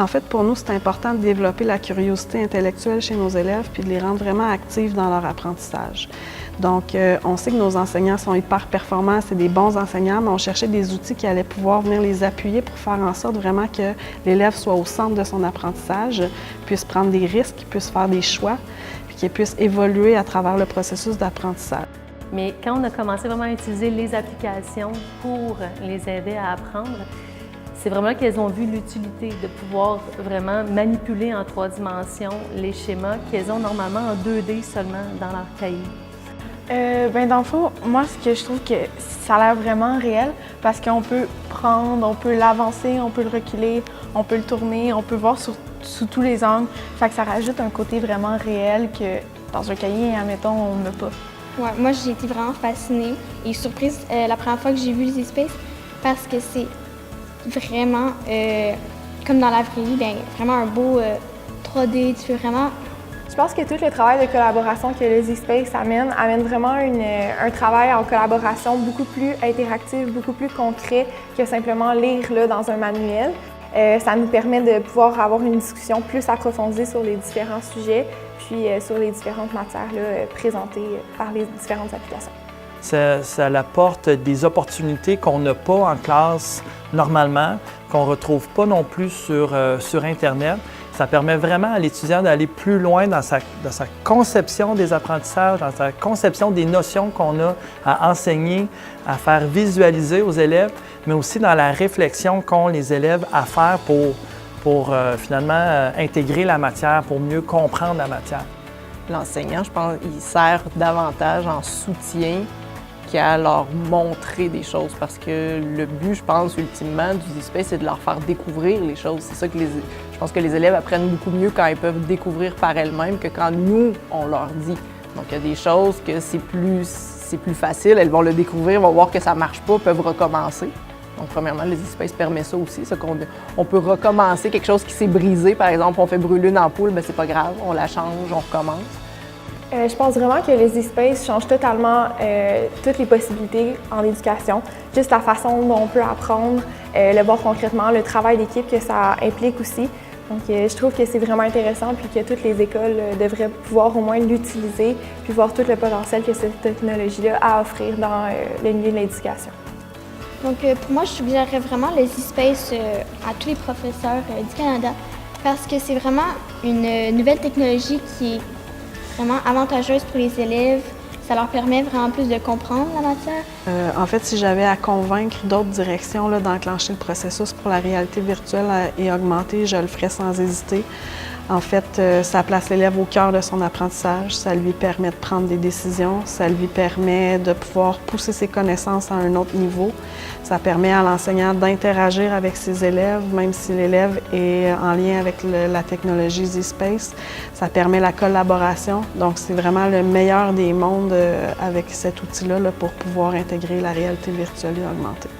En fait, pour nous, c'est important de développer la curiosité intellectuelle chez nos élèves puis de les rendre vraiment actifs dans leur apprentissage. Donc, on sait que nos enseignants sont hyper performants, c'est des bons enseignants, mais on cherchait des outils qui allaient pouvoir venir les appuyer pour faire en sorte vraiment que l'élève soit au centre de son apprentissage, puisse prendre des risques, puisse faire des choix, puis qu'il puisse évoluer à travers le processus d'apprentissage. Mais quand on a commencé vraiment à utiliser les applications pour les aider à apprendre, c'est vraiment qu'elles ont vu l'utilité de pouvoir vraiment manipuler en 3 dimensions les schémas qu'elles ont normalement en 2D seulement dans leur cahier. Dans le fond, moi, ce que je trouve que ça a l'air vraiment réel parce qu'on peut prendre, on peut l'avancer, on peut le reculer, on peut le tourner, on peut voir sous tous les angles. Fait que ça rajoute un côté vraiment réel que dans un cahier, admettons, on n'a pas. Ouais, moi, j'ai été vraiment fascinée et surprise la première fois que j'ai vu les espaces parce que c'est vraiment, comme dans la vraie vie, vraiment un beau 3D. Tu peux vraiment... Je pense que tout le travail de collaboration que le Z-Space amène vraiment un travail en collaboration beaucoup plus interactif, beaucoup plus concret que simplement lire là, dans un manuel. Ça nous permet de pouvoir avoir une discussion plus approfondie sur les différents sujets, puis sur les différentes matières là, présentées par les différentes applications. Ça apporte des opportunités qu'on n'a pas en classe normalement, qu'on ne retrouve pas non plus sur Internet. Ça permet vraiment à l'étudiant d'aller plus loin dans sa conception des apprentissages, dans sa conception des notions qu'on a à enseigner, à faire visualiser aux élèves, mais aussi dans la réflexion qu'ont les élèves à faire pour finalement intégrer la matière, pour mieux comprendre la matière. L'enseignant, je pense, il sert davantage en soutien qu'à leur montrer des choses parce que le but, je pense, ultimement, du Z-Space, c'est de leur faire découvrir les choses. C'est ça que je pense que les élèves apprennent beaucoup mieux quand ils peuvent découvrir par elles-mêmes que quand nous, on leur dit. Donc, il y a des choses que c'est plus facile, elles vont le découvrir, vont voir que ça ne marche pas, peuvent recommencer. Donc, premièrement, le Z-Space permet ça aussi, on peut recommencer quelque chose qui s'est brisé. Par exemple, on fait brûler une ampoule, bien, c'est pas grave, on la change, on recommence. Je pense vraiment que le Z-Space change totalement toutes les possibilités en éducation. Juste la façon dont on peut apprendre, le voir concrètement, le travail d'équipe que ça implique aussi. Donc, je trouve que c'est vraiment intéressant puis que toutes les écoles devraient pouvoir au moins l'utiliser puis voir tout le potentiel que cette technologie-là a à offrir dans le milieu de l'éducation. Donc, pour moi, je suggérerais vraiment le Z-Space à tous les professeurs du Canada parce que c'est vraiment une nouvelle technologie qui est vraiment avantageuse pour les élèves. Ça leur permet vraiment plus de comprendre la matière. En fait, si j'avais à convaincre d'autres directions là, d'enclencher le processus pour la réalité virtuelle et augmentée, je le ferais sans hésiter. En fait, ça place l'élève au cœur de son apprentissage, ça lui permet de prendre des décisions, ça lui permet de pouvoir pousser ses connaissances à un autre niveau. Ça permet à l'enseignant d'interagir avec ses élèves, même si l'élève est en lien avec la technologie Z-Space. Ça permet la collaboration, donc c'est vraiment le meilleur des mondes avec cet outil-là là, pour pouvoir intégrer la réalité virtuelle et augmentée.